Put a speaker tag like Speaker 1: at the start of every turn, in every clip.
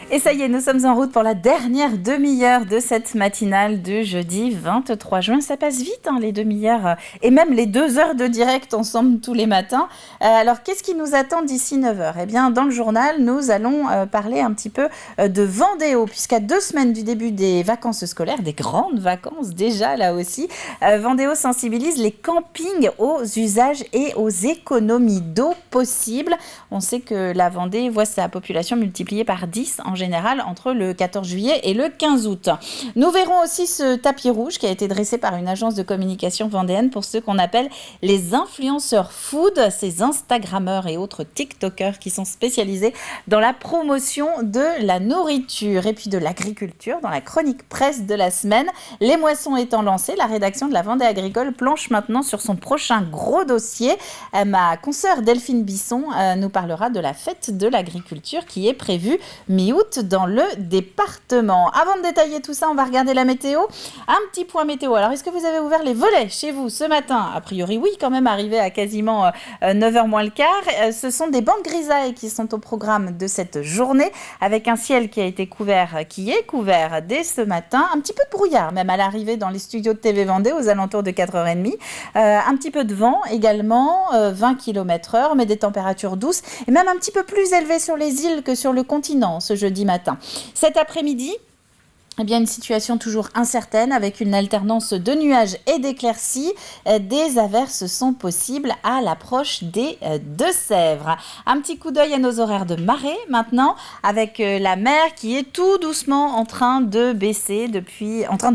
Speaker 1: Et ça y est, nous sommes en route pour la dernière demi-heure de cette matinale du jeudi 23 juin. Ça passe vite, les demi-heures et même les 2 heures de direct ensemble tous les matins. Alors, qu'est-ce qui nous attend d'ici 9 heures ? Eh bien, dans le journal, nous allons parler un petit peu de Vendéo, puisqu'à 2 semaines du début des vacances scolaires, des grandes vacances déjà là aussi, Vendéo sensibilise les campings aux usages et aux économies d'eau possibles. On sait que la Vendée voit sa population multipliée par 10 en général entre le 14 juillet et le 15 août. Nous verrons aussi ce tapis rouge qui a été dressé par une agence de communication vendéenne pour ceux qu'on appelle les influenceurs food, ces Instagrammeurs et autres TikTokers qui sont spécialisés dans la promotion de la nourriture et puis de l'agriculture. Dans la chronique presse de la semaine, les moissons étant lancées, la rédaction de la Vendée Agricole planche maintenant sur son prochain gros dossier. Ma consoeur Delphine Bisson nous parlera de la fête de l'agriculture qui est prévue mi-août dans le département. Avant de détailler tout ça, on va regarder la météo. Un petit point météo. Alors, est-ce que vous avez ouvert les volets chez vous ce matin ? A priori, oui, quand même, arrivé à quasiment 9h moins le quart. Ce sont des bandes grisailles qui sont au programme de cette journée, avec un ciel qui est couvert dès ce matin. Un petit peu de brouillard, même à l'arrivée dans les studios de TV Vendée, aux alentours de 4h30. Un petit peu de vent également, 20 km/h, mais des températures douces, et même un petit peu plus élevées sur les îles que sur le continent ce jeudi matin. Cet après-midi, eh bien, une situation toujours incertaine avec une alternance de nuages et d'éclaircies. Des averses sont possibles à l'approche des Deux-Sèvres. Un petit coup d'œil à nos horaires de marée maintenant, avec la mer qui est tout doucement en train de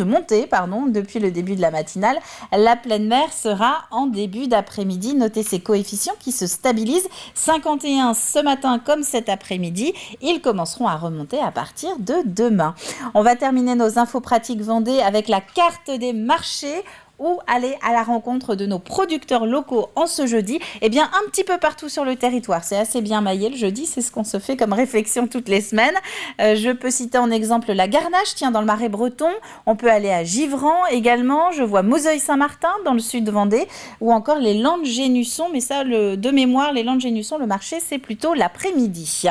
Speaker 1: monter depuis le début de la matinale. La pleine mer sera en début d'après-midi. Notez ces coefficients qui se stabilisent. 51 ce matin comme cet après-midi. Ils commenceront à remonter à partir de demain. On va terminer nos infos pratiques Vendée avec la carte des marchés ou aller à la rencontre de nos producteurs locaux en ce jeudi. Eh bien, un petit peu partout sur le territoire. C'est assez bien maillé le jeudi, c'est ce qu'on se fait comme réflexion toutes les semaines. Je peux citer en exemple la Garnache, dans le Marais breton. On peut aller à Givran également. Je vois Mouzeuil-Saint-Martin dans le sud de Vendée ou encore les Landes-Génusson. Mais ça, de mémoire, les Landes-Génusson, le marché, c'est plutôt l'après-midi.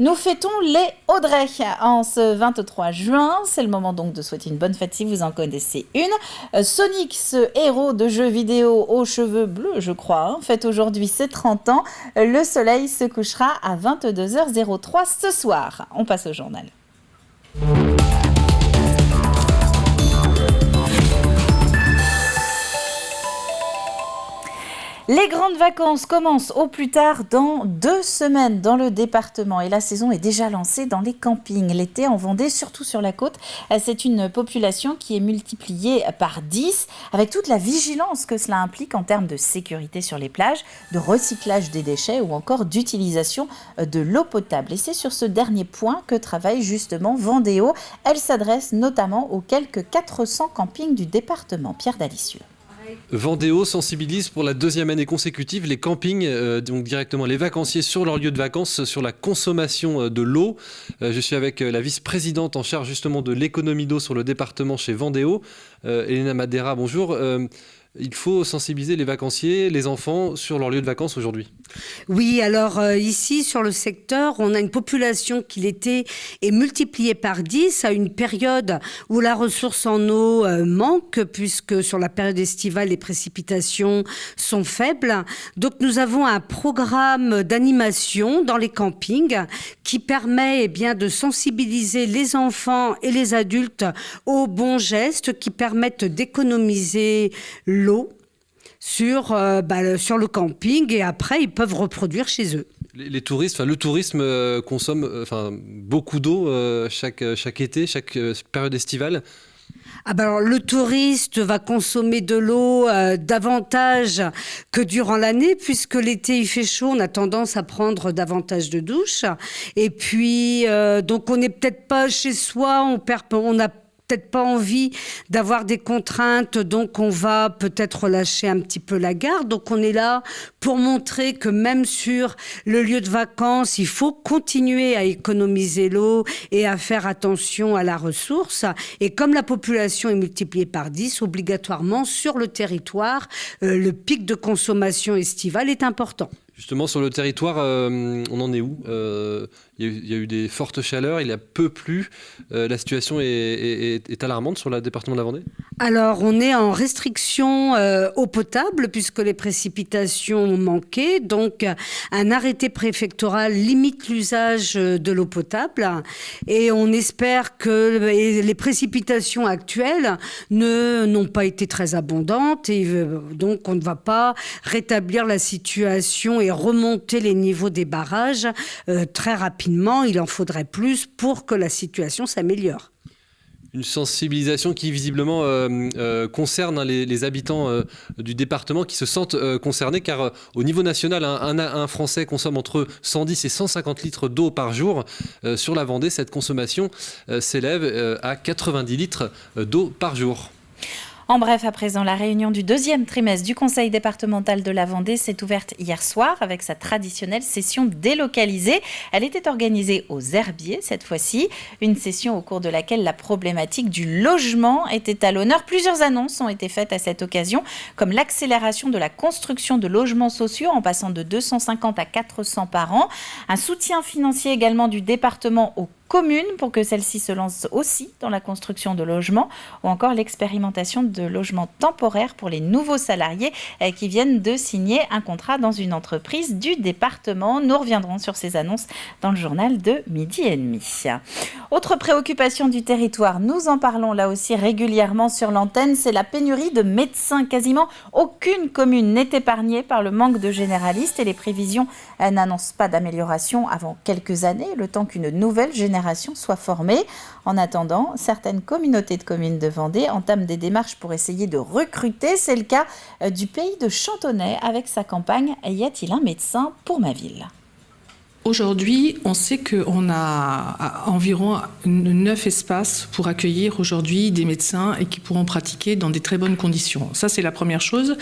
Speaker 1: Nous fêtons les Audrey en ce 23 juin. C'est le moment donc de souhaiter une bonne fête si vous en connaissez une. Sonic, ce héros de jeux vidéo aux cheveux bleus, je crois, fête aujourd'hui ses 30 ans. Le soleil se couchera à 22h03 ce soir. On passe au journal. Les grandes vacances commencent au plus tard dans 2 semaines dans le département et la saison est déjà lancée dans les campings. L'été en Vendée, surtout sur la côte, c'est une population qui est multipliée par 10 avec toute la vigilance que cela implique en termes de sécurité sur les plages, de recyclage des déchets ou encore d'utilisation de l'eau potable. Et c'est sur ce dernier point que travaille justement Vendéo. Elle s'adresse notamment aux quelques 400 campings du département. Pierre Dalicieux.
Speaker 2: Vendéo sensibilise pour la 2e année consécutive les campings, donc directement les vacanciers sur leur lieu de vacances, sur la consommation de l'eau. Je suis avec la vice-présidente en charge justement de l'économie d'eau sur le département chez Vendéo, Elena Madera, bonjour. Il faut sensibiliser les vacanciers, les enfants sur leur lieu de vacances aujourd'hui.
Speaker 3: Oui, alors ici sur le secteur, on a une population qui l'été est multipliée par 10 à une période où la ressource en eau manque puisque sur la période estivale, les précipitations sont faibles. Donc nous avons un programme d'animation dans les campings qui permet bien de sensibiliser les enfants et les adultes aux bons gestes qui permettent d'économiser l'eau sur le camping et après ils peuvent reproduire chez eux.
Speaker 2: Les touristes, le tourisme consomme beaucoup d'eau chaque été, chaque période estivale.
Speaker 3: Alors, le touriste va consommer de l'eau davantage que durant l'année, puisque l'été il fait chaud, on a tendance à prendre davantage de douches. Et puis, donc on n'est peut-être pas chez soi, on n'a peut-être pas envie d'avoir des contraintes, donc on va peut-être relâcher un petit peu la garde. Donc on est là pour montrer que même sur le lieu de vacances, il faut continuer à économiser l'eau et à faire attention à la ressource. Et comme la population est multipliée par 10, obligatoirement sur le territoire, le pic de consommation estivale est important.
Speaker 2: Justement, sur le territoire, on en est où ? Il y a eu des fortes chaleurs, il a peu plu. La situation est alarmante sur le département de la Vendée ?
Speaker 3: Alors, on est en restriction eau potable puisque les précipitations ont manqué. Donc, un arrêté préfectoral limite l'usage de l'eau potable. Et on espère que les précipitations actuelles n'ont pas été très abondantes. Et donc, on ne va pas rétablir la situation et remonter les niveaux des barrages très rapidement. Il en faudrait plus pour que la situation s'améliore.
Speaker 2: Une sensibilisation qui visiblement concerne les habitants du département qui se sentent concernés car au niveau national, un Français consomme entre 110 et 150 litres d'eau par jour. Sur la Vendée, cette consommation s'élève à 90 litres d'eau par jour.
Speaker 1: En bref, à présent, la réunion du deuxième trimestre du Conseil départemental de la Vendée s'est ouverte hier soir avec sa traditionnelle session délocalisée. Elle était organisée aux Herbiers cette fois-ci, une session au cours de laquelle la problématique du logement était à l'honneur. Plusieurs annonces ont été faites à cette occasion, comme l'accélération de la construction de logements sociaux en passant de 250 à 400 par an, un soutien financier également du département aux communes pour que celles-ci se lancent aussi dans la construction de logements ou encore l'expérimentation de logements temporaires pour les nouveaux salariés qui viennent de signer un contrat dans une entreprise du département. Nous reviendrons sur ces annonces dans le journal de 12h30. Autre préoccupation du territoire, nous en parlons là aussi régulièrement sur l'antenne, c'est la pénurie de médecins. Quasiment aucune commune n'est épargnée par le manque de généralistes et les prévisions n'annoncent pas d'amélioration avant quelques années, le temps qu'une nouvelle génération soit formée. En attendant, certaines communautés de communes de Vendée entament des démarches pour essayer de recruter. C'est le cas du pays de Chantonnay avec sa campagne « Y a-t-il un médecin pour ma ville ?»
Speaker 4: Aujourd'hui, on sait qu'on a environ 9 espaces pour accueillir aujourd'hui des médecins et qui pourront pratiquer dans des très bonnes conditions. Ça, c'est la première chose.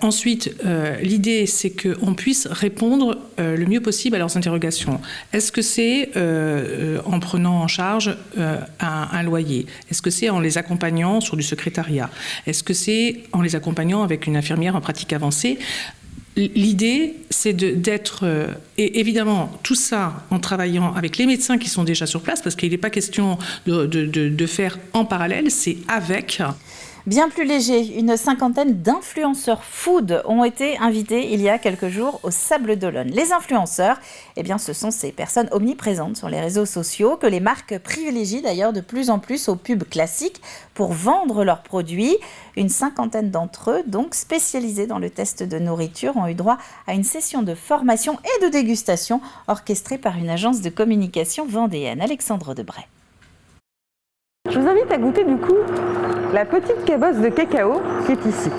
Speaker 4: Ensuite, l'idée, c'est qu'on puisse répondre le mieux possible à leurs interrogations. Est-ce que c'est en prenant en charge un loyer ? Est-ce que c'est en les accompagnant sur du secrétariat ? Est-ce que c'est en les accompagnant avec une infirmière en pratique avancée ? L'idée, c'est d'être, et évidemment, tout ça en travaillant avec les médecins qui sont déjà sur place, parce qu'il n'est pas question de faire en parallèle, c'est avec.
Speaker 1: Bien plus léger, une cinquantaine d'influenceurs food ont été invités il y a quelques jours au Sables d'Olonne. Les influenceurs, ce sont ces personnes omniprésentes sur les réseaux sociaux que les marques privilégient d'ailleurs de plus en plus aux pubs classiques pour vendre leurs produits. Une cinquantaine d'entre eux, donc spécialisés dans le test de nourriture, ont eu droit à une session de formation et de dégustation orchestrée par une agence de communication vendéenne. Alexandre Debray.
Speaker 5: Je vous invite à goûter du coup la petite cabosse de cacao qui est ici.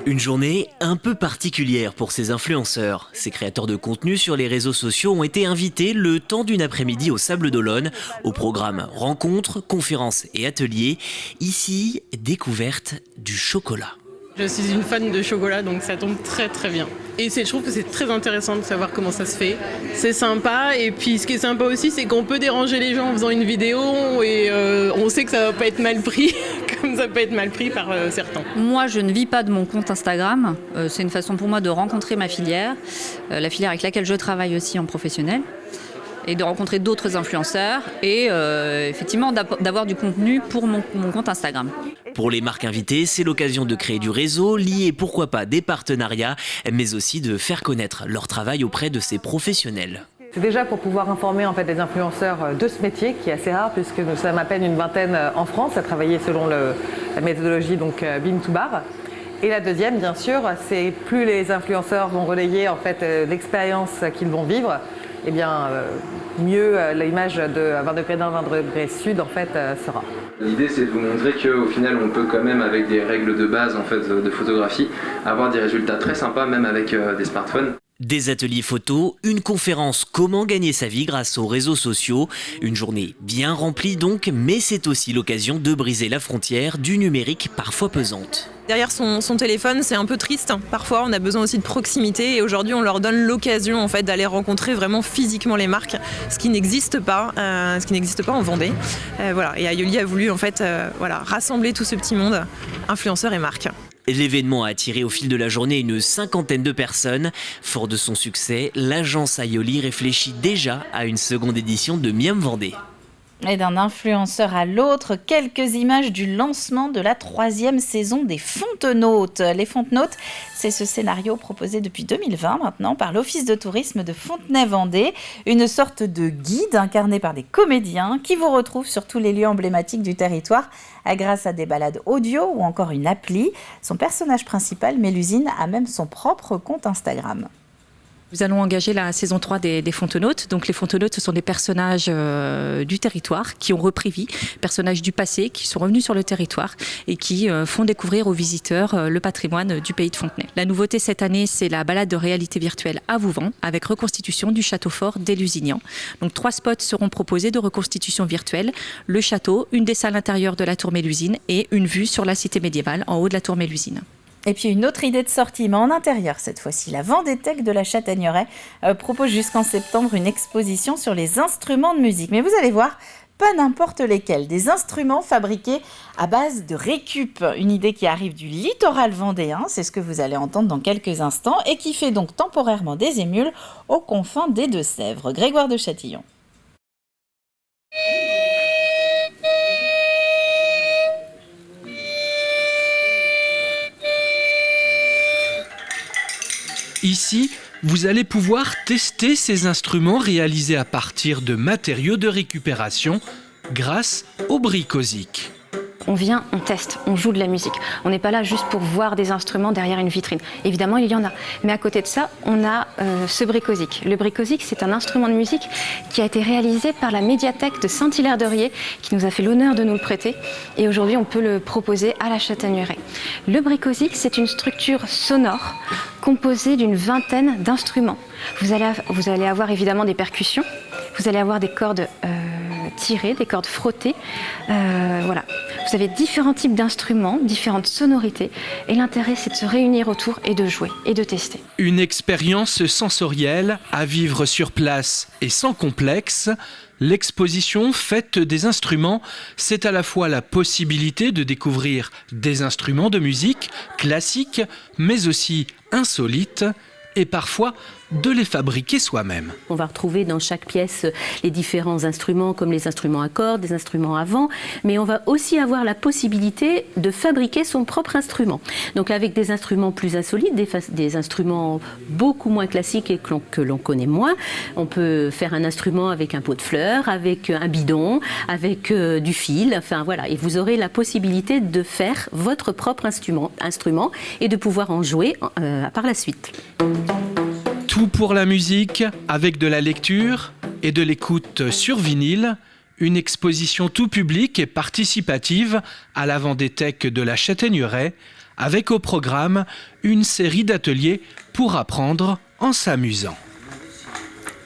Speaker 6: Une journée un peu particulière pour ces influenceurs. Ces créateurs de contenu sur les réseaux sociaux ont été invités le temps d'une après-midi au Sables d'Olonne, au programme rencontres, conférences et ateliers. Ici, découverte du chocolat.
Speaker 7: Je suis une fan de chocolat, donc ça tombe très très bien. Et je trouve que c'est très intéressant de savoir comment ça se fait. C'est sympa, et puis ce qui est sympa aussi, c'est qu'on peut déranger les gens en faisant une vidéo, et on sait que ça va pas être mal pris, comme ça peut être mal pris par certains.
Speaker 8: Moi, je ne vis pas de mon compte Instagram. C'est une façon pour moi de rencontrer ma filière, la filière avec laquelle je travaille aussi en professionnel, et de rencontrer d'autres influenceurs et effectivement d'avoir du contenu pour mon compte Instagram.
Speaker 6: Pour les marques invitées, c'est l'occasion de créer du réseau, lier pourquoi pas des partenariats, mais aussi de faire connaître leur travail auprès de ces professionnels.
Speaker 5: C'est déjà pour pouvoir informer en fait les influenceurs de ce métier qui est assez rare puisque nous sommes à peine une vingtaine en France à travailler selon la méthodologie donc Bean to Bar. Et la deuxième, bien sûr, c'est plus les influenceurs vont relayer en fait l'expérience qu'ils vont vivre, et bien mieux l'image de 20 degrés nord, 20 degrés sud en fait sera.
Speaker 9: L'idée, c'est de vous montrer qu'au final, on peut quand même, avec des règles de base en fait, de photographie, avoir des résultats très sympas, même avec des smartphones.
Speaker 6: Des ateliers photos, une conférence comment gagner sa vie grâce aux réseaux sociaux. Une journée bien remplie donc, mais c'est aussi l'occasion de briser la frontière du numérique parfois pesante.
Speaker 10: Derrière son téléphone, c'est un peu triste. Parfois, on a besoin aussi de proximité et aujourd'hui, on leur donne l'occasion en fait d'aller rencontrer vraiment physiquement les marques, ce qui n'existe pas en Vendée. Voilà. Et Aioli a voulu en fait, rassembler tout ce petit monde, influenceurs et marques.
Speaker 6: L'événement a attiré au fil de la journée une 50aine de personnes. Fort de son succès, l'agence Aioli réfléchit déjà à une seconde édition de Miam Vendée.
Speaker 1: Et d'un influenceur à l'autre, quelques images du lancement de la 3e saison des Fontenautes. Les Fontenautes, c'est ce scénario proposé depuis 2020 maintenant par l'Office de tourisme de Fontenay-Vendée. Une sorte de guide incarné par des comédiens qui vous retrouvent sur tous les lieux emblématiques du territoire grâce à des balades audio ou encore une appli. Son personnage principal, Mélusine, a même son propre compte Instagram.
Speaker 11: Nous allons engager la saison 3 des Fontenautes. Donc les Fontenautes, ce sont des personnages du territoire qui ont repris vie, personnages du passé qui sont revenus sur le territoire et qui font découvrir aux visiteurs le patrimoine du pays de Fontenay. La nouveauté cette année, c'est la balade de réalité virtuelle à Vouvant avec reconstitution du château fort des Lusignan. Donc 3 spots seront proposés de reconstitution virtuelle. Le château, une des salles intérieures de la tour Mélusine et une vue sur la cité médiévale en haut de la tour Mélusine.
Speaker 1: Et puis une autre idée de sortie, mais en intérieur cette fois-ci. La Vendéthèque de la Châtaigneraie propose jusqu'en septembre une exposition sur les instruments de musique. Mais vous allez voir, pas n'importe lesquels. Des instruments fabriqués à base de récup. Une idée qui arrive du littoral vendéen, c'est ce que vous allez entendre dans quelques instants, et qui fait donc temporairement des émules aux confins des Deux-Sèvres. Grégoire de Châtillon.
Speaker 12: Ici, vous allez pouvoir tester ces instruments réalisés à partir de matériaux de récupération grâce au Bricosic.
Speaker 13: On vient, on teste, on joue de la musique. On n'est pas là juste pour voir des instruments derrière une vitrine. Évidemment, il y en a. Mais à côté de ça, on a ce Bricosic. Le Bricosic, c'est un instrument de musique qui a été réalisé par la médiathèque de Saint-Hilaire-de-Riez, qui nous a fait l'honneur de nous le prêter. Et aujourd'hui, on peut le proposer à la Châtaigneraie. Le Bricosic, c'est une structure sonore composée d'une vingtaine d'instruments. Vous allez avoir évidemment des percussions, vous allez avoir des cordes tirées, des cordes frottées. Voilà. Vous avez différents types d'instruments, différentes sonorités. Et l'intérêt, c'est de se réunir autour et de jouer et de tester.
Speaker 12: Une expérience sensorielle à vivre sur place et sans complexe. L'exposition Fête des instruments, c'est à la fois la possibilité de découvrir des instruments de musique classiques, mais aussi insolites, et parfois de les fabriquer soi-même.
Speaker 14: On va retrouver dans chaque pièce les différents instruments comme les instruments à cordes, des instruments à vent, mais on va aussi avoir la possibilité de fabriquer son propre instrument. Donc avec des instruments plus insolites, des instruments beaucoup moins classiques et que l'on connaît moins. On peut faire un instrument avec un pot de fleurs, avec un bidon, avec du fil, enfin voilà. Et vous aurez la possibilité de faire votre propre instrument et de pouvoir en jouer par la suite.
Speaker 12: Tout pour la musique, avec de la lecture et de l'écoute sur vinyle. Une exposition tout public et participative à la Vendéthèque de la Châtaigneraie, avec au programme une série d'ateliers pour apprendre en s'amusant.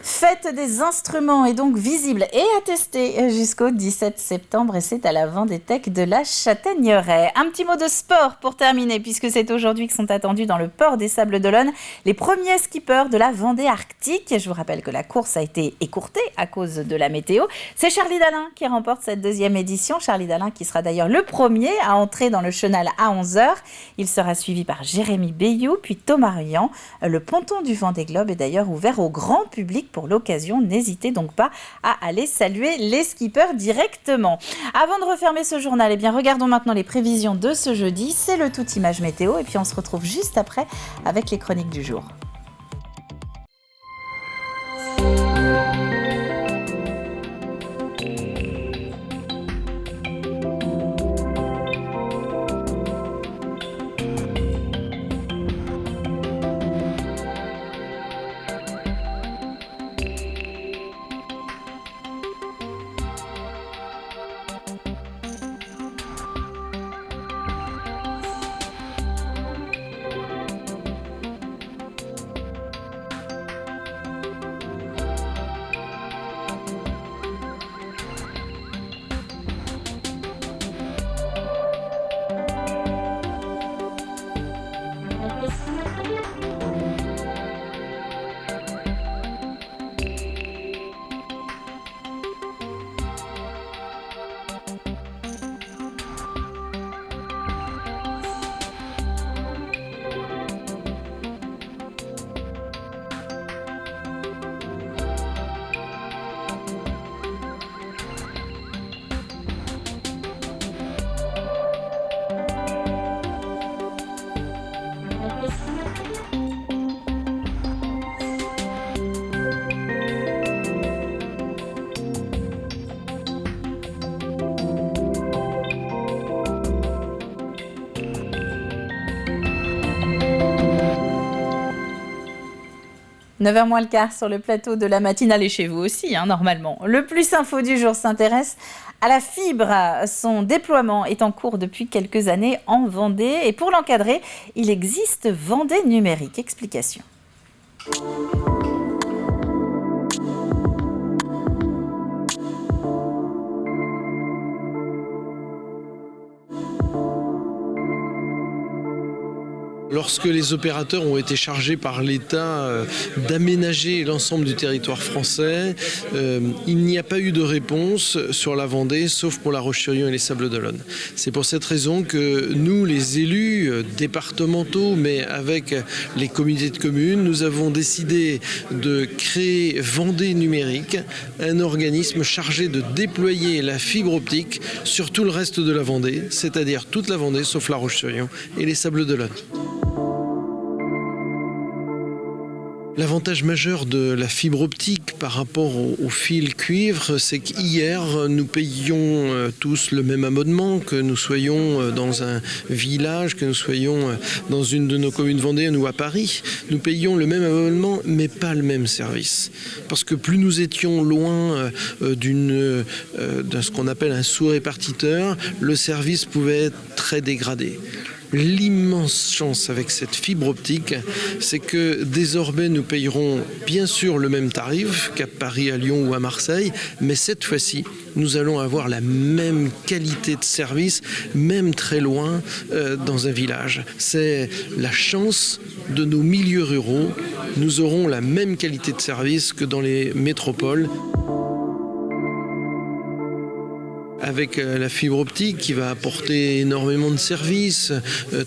Speaker 1: Fête des instruments est donc visible et à tester jusqu'au 17 septembre et c'est à la Vendéthèque de la Châtaigneraie. Un petit mot de sport pour terminer puisque c'est aujourd'hui que sont attendus dans le port des Sables d'Olonne les premiers skippers de la Vendée Arctique. Je vous rappelle que la course a été écourtée à cause de la météo. C'est Charlie Dalin qui remporte cette 2e édition. Charlie Dalin qui sera d'ailleurs le premier à entrer dans le chenal à 11h. Il sera suivi par Jérémy Bayou puis Thomas Ruyant. Le ponton du Vendée Globe est d'ailleurs ouvert au grand public pour l'occasion, n'hésitez donc pas à aller saluer les skippers directement. Avant de refermer ce journal, regardons maintenant les prévisions de ce jeudi. C'est le Tout Image Météo et puis on se retrouve juste après avec les chroniques du jour. 9h moins le quart sur le plateau de la matinale et chez vous aussi, normalement. Le Plus Info du jour s'intéresse à la fibre. Son déploiement est en cours depuis quelques années en Vendée. Et pour l'encadrer, il existe Vendée Numérique. Explication.
Speaker 15: Lorsque les opérateurs ont été chargés par l'État d'aménager l'ensemble du territoire français, il n'y a pas eu de réponse sur la Vendée, sauf pour La Roche-sur-Yon et les Sables-d'Olonne. C'est pour cette raison que nous, les élus départementaux, mais avec les communautés de communes, nous avons décidé de créer Vendée Numérique, un organisme chargé de déployer la fibre optique sur tout le reste de la Vendée, c'est-à-dire toute la Vendée, sauf La Roche-sur-Yon et les Sables-d'Olonne. L'avantage majeur de la fibre optique par rapport au fil cuivre, c'est qu'hier, nous payions tous le même abonnement, que nous soyons dans un village, que nous soyons dans une de nos communes vendéennes ou à Paris. Nous payions le même abonnement, mais pas le même service. Parce que plus nous étions loin de ce qu'on appelle un sous-répartiteur, le service pouvait être très dégradé. L'immense chance avec cette fibre optique, c'est que désormais nous payerons bien sûr le même tarif qu'à Paris, à Lyon ou à Marseille, mais cette fois-ci, nous allons avoir la même qualité de service, même très loin dans un village. C'est la chance de nos milieux ruraux. Nous aurons la même qualité de service que dans les métropoles. Avec la fibre optique qui va apporter énormément de services,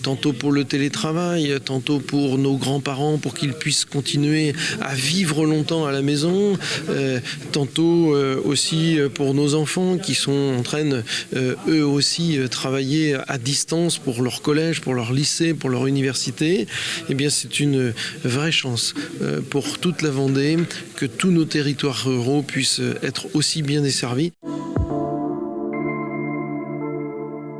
Speaker 15: tantôt pour le télétravail, tantôt pour nos grands-parents pour qu'ils puissent continuer à vivre longtemps à la maison, tantôt aussi pour nos enfants qui sont en train eux aussi travailler à distance pour leur collège, pour leur lycée, pour leur université. Eh bien c'est une vraie chance pour toute la Vendée que tous nos territoires ruraux puissent être aussi bien desservis.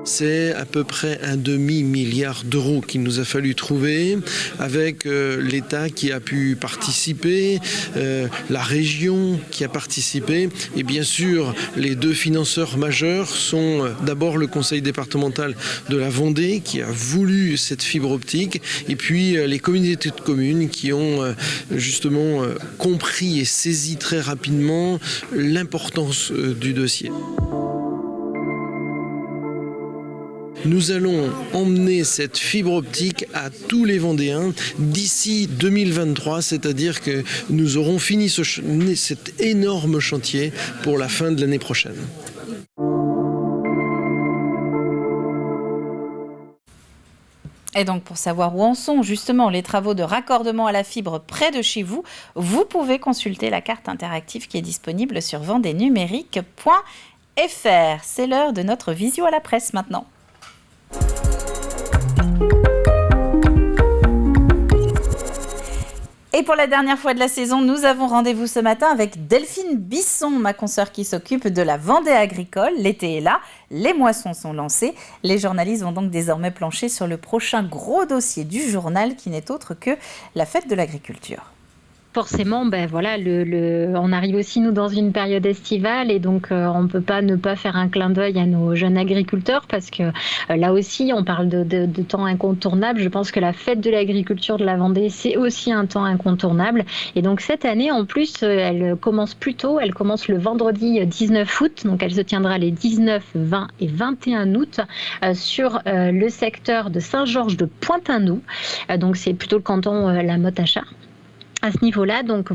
Speaker 15: C'est à peu près 1,5 milliard d'euros qu'il nous a fallu trouver, avec l'État qui a pu participer, la région qui a participé, et bien sûr les deux financeurs majeurs sont d'abord le conseil départemental de la Vendée qui a voulu cette fibre optique, et puis les communautés de communes qui ont justement compris et saisi très rapidement l'importance du dossier. Nous allons emmener cette fibre optique à tous les Vendéens d'ici 2023, c'est-à-dire que nous aurons fini cet énorme chantier pour la fin de l'année prochaine.
Speaker 1: Et donc, pour savoir où en sont justement les travaux de raccordement à la fibre près de chez vous, vous pouvez consulter la carte interactive qui est disponible sur vendeenumérique.fr. C'est l'heure de notre visio à la presse maintenant. Et pour la dernière fois de la saison, nous avons rendez-vous ce matin avec Delphine Bisson, ma consoeur qui s'occupe de la Vendée agricole. L'été est là, les moissons sont lancées. Les journalistes vont donc désormais plancher sur le prochain gros dossier du journal qui n'est autre que la fête de l'agriculture.
Speaker 16: Forcément, on arrive aussi nous dans une période estivale et donc on ne peut pas ne pas faire un clin d'œil à nos jeunes agriculteurs parce que là aussi on parle de temps incontournable. Je pense que la fête de l'agriculture de la Vendée c'est aussi un temps incontournable et donc cette année en plus elle commence plus tôt, elle commence le vendredi 19 août, donc elle se tiendra les 19, 20 et 21 août sur le secteur de Saint-Georges de Pointe-à-Nous, donc c'est plutôt le canton La Motte-à-Char. À ce niveau-là, donc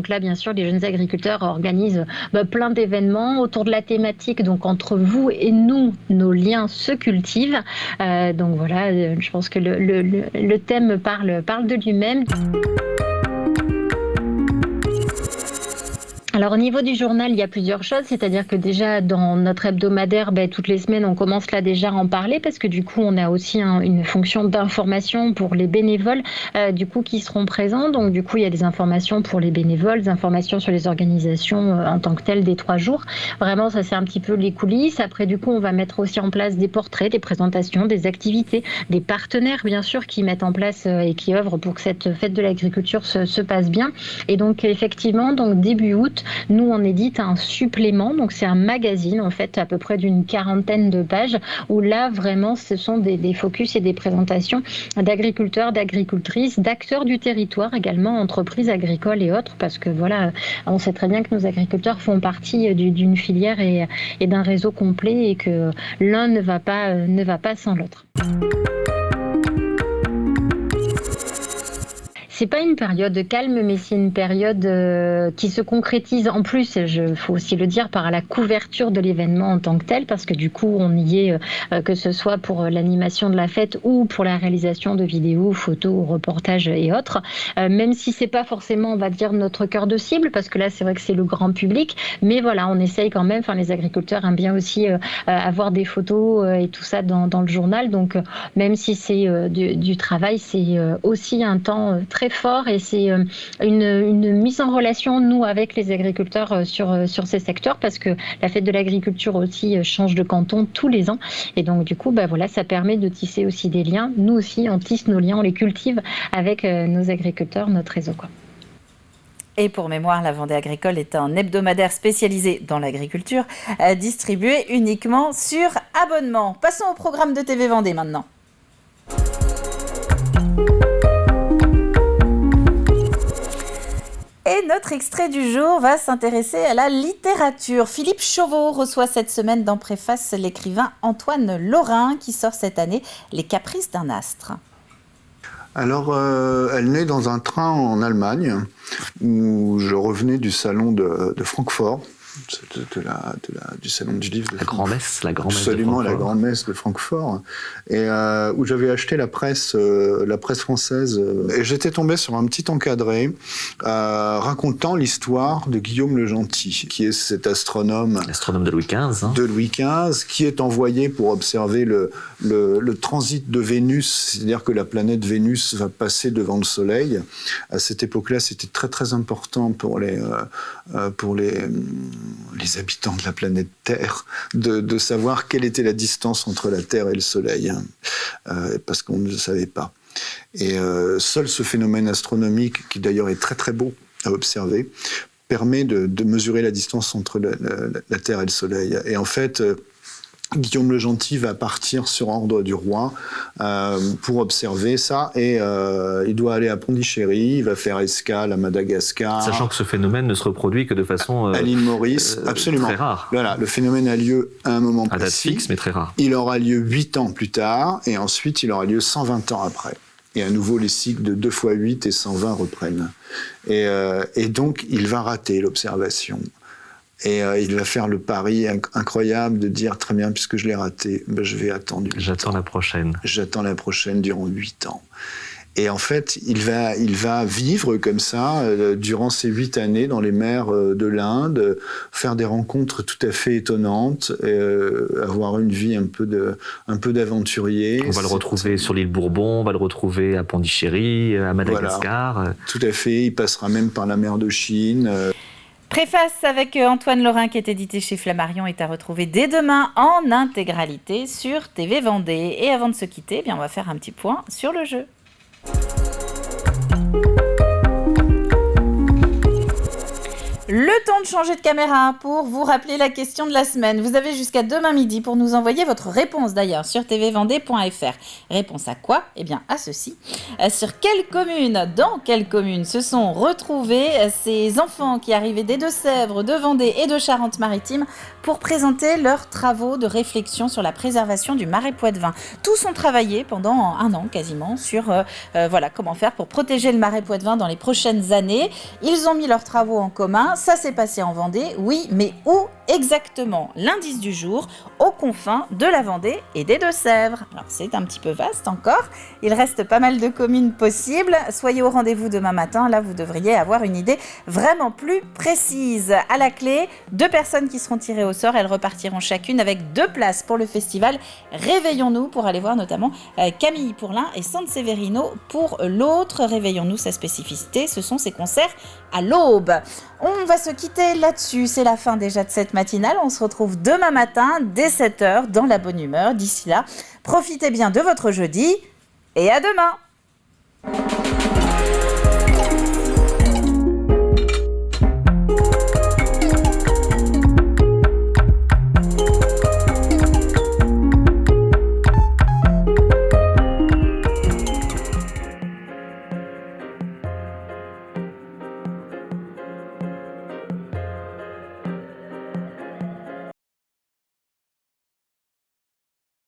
Speaker 16: là, bien sûr, les jeunes agriculteurs organisent plein d'événements autour de la thématique. Donc, entre vous et nous, nos liens se cultivent. Donc voilà, je pense que le thème parle de lui-même. Alors au niveau du journal, il y a plusieurs choses, c'est-à-dire que déjà dans notre hebdomadaire, toutes les semaines, on commence là déjà à en parler parce que du coup, on a aussi une fonction d'information pour les bénévoles qui seront présents. Donc du coup, il y a des informations pour les bénévoles, des informations sur les organisations en tant que telles des 3 jours. Vraiment, ça c'est un petit peu les coulisses. Après, du coup, on va mettre aussi en place des portraits, des présentations, des activités, des partenaires bien sûr qui mettent en place et qui œuvrent pour que cette fête de l'agriculture se passe bien. Et donc effectivement, début août, nous, on édite un supplément, donc c'est un magazine en fait à peu près d'une 40aine de pages où là vraiment ce sont des focus et des présentations d'agriculteurs, d'agricultrices, d'acteurs du territoire également, entreprises agricoles et autres parce que voilà, on sait très bien que nos agriculteurs font partie d'une filière et d'un réseau complet et que l'un ne va pas sans l'autre. C'est pas une période calme, mais c'est une période qui se concrétise en plus, faut aussi le dire, par la couverture de l'événement en tant que tel, parce que du coup, on y est, que ce soit pour l'animation de la fête ou pour la réalisation de vidéos, photos, reportages et autres. Même si c'est pas forcément, on va dire, notre cœur de cible, parce que là, c'est vrai que c'est le grand public, mais voilà, on essaye quand même. Enfin, les agriculteurs aiment bien aussi avoir des photos et tout ça dans le journal. Donc, même si c'est du travail, c'est aussi un temps très fort et c'est une mise en relation, nous, avec les agriculteurs sur ces secteurs parce que la fête de l'agriculture aussi change de canton tous les ans et donc du coup, voilà, ça permet de tisser aussi des liens. Nous aussi, on tisse nos liens, on les cultive avec nos agriculteurs, notre réseau, quoi.
Speaker 1: Et pour mémoire, la Vendée Agricole est un hebdomadaire spécialisé dans l'agriculture, distribué uniquement sur abonnement. Passons au programme de TV Vendée maintenant. Et notre extrait du jour va s'intéresser à la littérature. Philippe Chauveau reçoit cette semaine dans Préface l'écrivain Antoine Lorrain qui sort cette année Les Caprices d'un astre.
Speaker 17: Alors, elle naît dans un train en Allemagne où je revenais du salon de Francfort. Du salon du livre de
Speaker 18: la grand-messe de Francfort.
Speaker 17: Absolument, la grand-messe de Francfort, et où j'avais acheté la presse française, et j'étais tombé sur un petit encadré racontant l'histoire de Guillaume le Gentil, qui est cet astronome
Speaker 18: de Louis XV,
Speaker 17: de Louis XV, qui est envoyé pour observer le transit de Vénus, c'est-à-dire que la planète Vénus va passer devant le Soleil. À cette époque-là, c'était très très important pour les habitants de la planète Terre, de savoir quelle était la distance entre la Terre et le Soleil, parce qu'on ne le savait pas. Et seul ce phénomène astronomique, qui d'ailleurs est très très beau à observer, permet de mesurer la distance entre la Terre et le Soleil. Et en fait, Guillaume le Gentil va partir sur ordre du roi pour observer ça et il doit aller à Pondichéry, il va faire escale à Madagascar.
Speaker 18: Sachant que ce phénomène ne se reproduit que de façon
Speaker 17: à l'île Maurice, absolument
Speaker 18: très rare.
Speaker 17: Voilà, le phénomène a lieu à un moment précis.
Speaker 18: À date fixe, mais très rare.
Speaker 17: Il aura lieu 8 ans plus tard et ensuite il aura lieu 120 ans après. Et à nouveau, les cycles de 2 x 8 et 120 reprennent. Et donc, il va rater l'observation. Et il va faire le pari incroyable de dire, très bien, puisque je l'ai raté, je vais attendre.
Speaker 18: J'attends la prochaine.
Speaker 17: J'attends la prochaine durant 8 ans. Et en fait, il va vivre comme ça durant ces 8 années dans les mers de l'Inde, faire des rencontres tout à fait étonnantes, avoir une vie un peu d'aventurier.
Speaker 18: On va le retrouver sur l'île Bourbon, on va le retrouver à Pondichéry, à Madagascar.
Speaker 17: Voilà, tout à fait, il passera même par la mer de Chine.
Speaker 1: Préface avec Antoine Lorrain qui est édité chez Flammarion est à retrouver dès demain en intégralité sur TV Vendée. Et avant de se quitter, on va faire un petit point sur le jeu. Le temps de changer de caméra pour vous rappeler la question de la semaine. Vous avez jusqu'à demain midi pour nous envoyer votre réponse d'ailleurs sur tvvendée.fr. Réponse à quoi ? Eh bien à ceci. Dans quelle commune se sont retrouvés ces enfants qui arrivaient des Deux-Sèvres, de Vendée et de Charente-Maritime pour présenter leurs travaux de réflexion sur la préservation du marais poitevin. Tous ont travaillé pendant 1 an quasiment sur comment faire pour protéger le marais poitevin dans les prochaines années. Ils ont mis leurs travaux en commun. ça s'est passé en Vendée, oui, mais où exactement? L'indice du jour, aux confins de la Vendée et des Deux-Sèvres. Alors c'est un petit peu vaste encore, il reste pas mal de communes possibles. Soyez au rendez-vous demain matin, là vous devriez avoir une idée vraiment plus précise. À la clé, 2 personnes qui seront tirées au sort, elles repartiront chacune avec 2 places pour le festival Réveillons-nous, pour aller voir notamment Camille pour l'un et San Severino pour l'autre. Réveillons-nous, sa spécificité, ce sont ses concerts à l'aube. On va se quitter là-dessus, c'est la fin déjà de cette matinale. On se retrouve demain matin dès 7h dans la bonne humeur. D'ici là, profitez bien de votre jeudi et à demain.